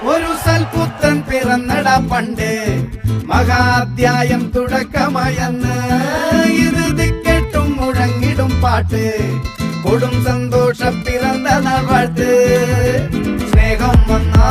ഒരു സൽപുത്രൻ പിറന്നട പണ്ട് മഹാധ്യായം തുടക്കമയന്ന് ഇത് കേട്ടും മുഴങ്ങിടും പാട്ട് കൊടും സന്തോഷം പിറന്ന നാൾ വാഴ്ത്ത് സ്നേഹം വന്നാ